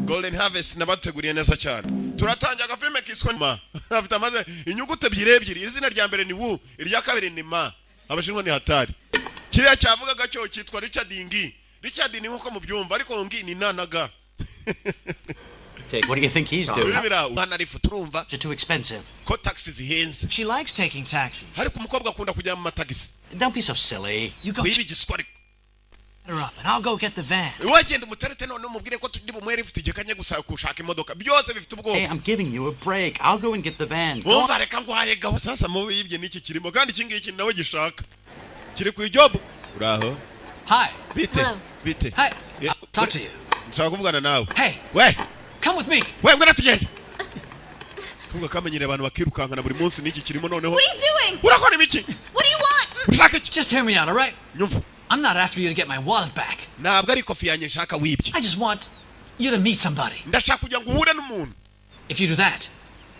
Golden Harvest nabateguriye neza cyane. Turatangira agafilme kiswe ma. Afite amaze inyuguti ebyiri. Izina rya mbere ni wu, irya kabiri ni ma. Abashinwa ni hatari. Kiriya cyavugaga cyo cyitwa Richard Ngi. Richard ni nko mu byumva ariko Ngi ni nanaga. What do you think he's doing? It's too expensive. Ko taxis zihenze. She likes taking taxis. Ariko umukobwa akunda kujya mu matagisi. Don't be so silly. You go her up and I'll go get the van. Wagenda umuterete none umubwire ko turi bumwe lift igekanye gusa kushaka imodoka. Byose bifite ubwo. Hey, I'm giving you a break. I'll go and get the van. Umva reka nguhaye gaho. Sasa mu bibye niki kirimo kandi iki nawe gishaka. Kiri ku job. Uraho. Hi. Bite. Hi. I'll talk to you. Nshaka kuvugana nawe. Hey. We. Come with me. We ngwana tugende. Kuvuga kamenyere abantu bakirukankana buri munsi niki kirimo noneho. What are you doing? Urakora ibiki? What do you want? Ushaka iki? Just hear me out, all right? Nyumva. I'm not after you to get my wallet back. Ntabwo ari kofi yanjye nshaka wibye. I just want you to meet somebody. Ndashaka kujya nguhure n'umuntu. If you do that,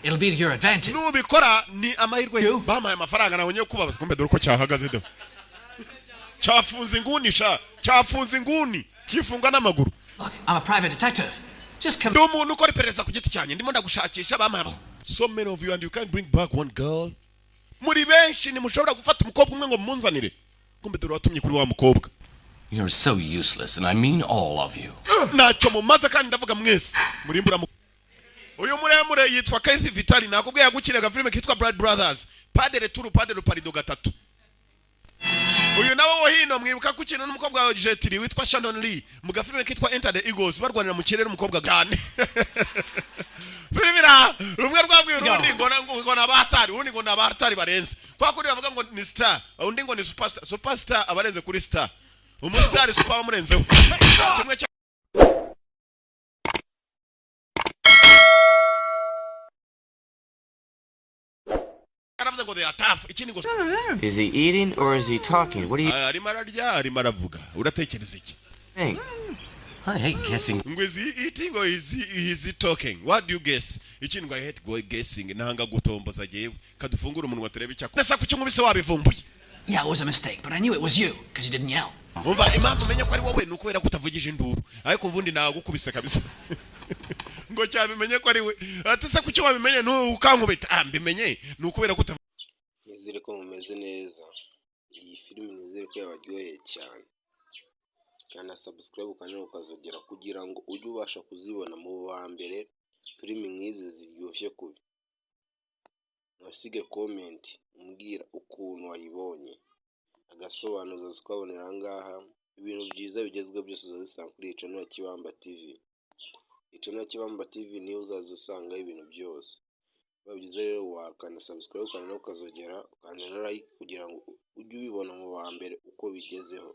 it'll be to your advantage. Nubikora ni amahirwe bamaye amafaranga nabonye kubabaza kumbe dore ko cyahagaze do. Cyafunze inguni kifunga n'amaguru. Look, I'm a private detective. Just come. Umuntu ukora iperereza ku giti cyanjye ndimo ndagushakisha bamaye. So many of you and you can't bring back one girl. Muri benshi ni mushobora gufata umukobwa umwe ngo munzanire. Kumbe dore watumye kuri wa mukobwa. You're so useless and I mean all of you. Ntacyo mumaze kandi ndavuga mwese. Murimbura uyu muremure yitwa Keith Vitali nakubwiye yagukinaga filime kitwa Blood Brothers. Padre Turu Padre Parido gatatu. Uyu nawe wo hino mwibuka kukina n'umukobwa wa Jetiri witwa Shannon Lee mu gafilime kitwa Enter the Eagles barwanira mu kirere umukobwa gane. Filmira rumwe rwabwiye urundi ngo nabatari urundi ngo nabatari barenze. Kwa kuri bavuga ngo ni star undi ngo ni superstar abarenze kuri star. Umustar super bamurenzeho. Kimwe Is he eating or is he talking? What do you Hey, I hate guessing. Is he eating or is he talking? What do you guess? I hate guessing. Yeah, it was a mistake, but I knew it was you because you didn't yell. Ngo cyabimenye ko ari we atese kucyo wabimenye ukankubita mbimenye nukubera ko nizere ko mumeze neza iyi filime nizere ko yabaryoheye cyane kana subscribe kandi ukazogera kugira ngo ujye ubasha kuzibona mu ba mbere filime nk'izi ziryoshye kubi nasige comment umbwira ukuntu wayibonye agasobanuzo twabonera ngaha ibintu byiza bigezweho byose uzabisanga kuri channel Kibamba TV. Channel Kibamba TV niyo uzazusanga ibintu byose. Babyize rero wakana subscribe kandi ukazogera kandi na like kugira ngo ujye ubibona mu ba mbere uko bigezeho.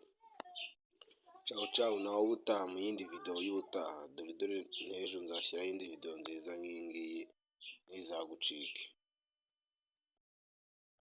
Ciao nawe ubutaha mu yindi video y'ubutaha dore n'ejo nzashyiraho indi video nziza nk'iyi ngiyi ntizagucike.